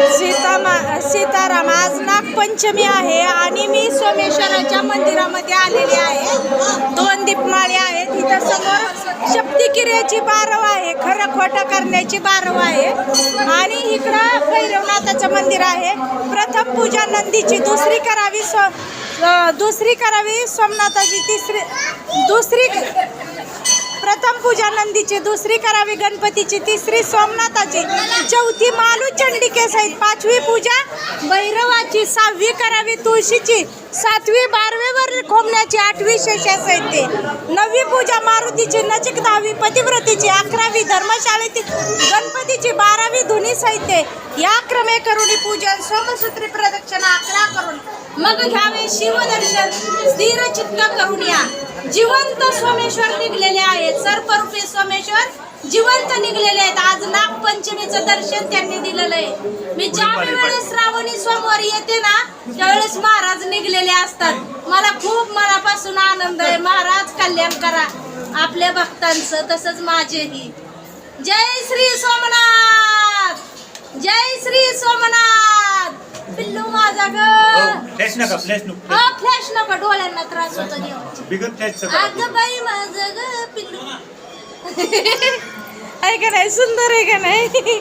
सीताराम, आज नागपंचमी आहे आणि मी सोमेश्वराच्या मंदिरामध्ये आलेली आहे. 2 दीपमाळे आहेत. इथं समोर शक्तिक्रियेची बारव आहे, खरं खोटं करण्याची बारव आहे. आणि इकडं भैरवनाथाचं मंदिर आहे. प्रथम पूजा नंदीची, दुसरी करावी सोमनाथाची, प्रथम पूजा नंदीची, दुसरी करावी गणपतीची, तिसरी सोमनाथाची, चौथी मालू चंडिके सहित, 5वी पूजा भैरवाची, 6वी करावी तुळशीची, 7वी बारवेवर खोमण्याची, 8वी शेषासहित, 9वी पूजा मारुतीची, नचिक 10वी पतिव्रतेची, 11वी धर्मशाळेतील गणपतीची, 12वी धुनी साहित्य. या क्रमे करुणी पूजन, सोमसूत्री प्रदक्षिणा 11 करून मग घ्यावे शिवदर्शन. स्थिर चित्त करून या. जिवंत सोमेश्वर निघलेले आहेत. सर्परूपी सोमेश्वर जिवंत निघलेले आहेत. आज नागपंचमीचं दर्शन त्यांनी दिलेलं आहे. मी ज्या वेळेस श्रावणी सोमवार येते ना, त्यावेळेस महाराज निघलेले असतात. मला खूप मनापासून आनंद आहे. महाराज कल्याण करा आपल्या भक्तांचं, तसंच माझेही. जय श्री सोमनाथ, जय श्री सोमनाथ. पिल्लू माझा ग, फ्लॅश नका, फ्लॅश नका, डोळ्यांना त्रास होतो देवाचा. बिगर फ्लॅश अगं बाई माझं ग पिल्लू. आहे का नाही, सुंदर आहे का नाही.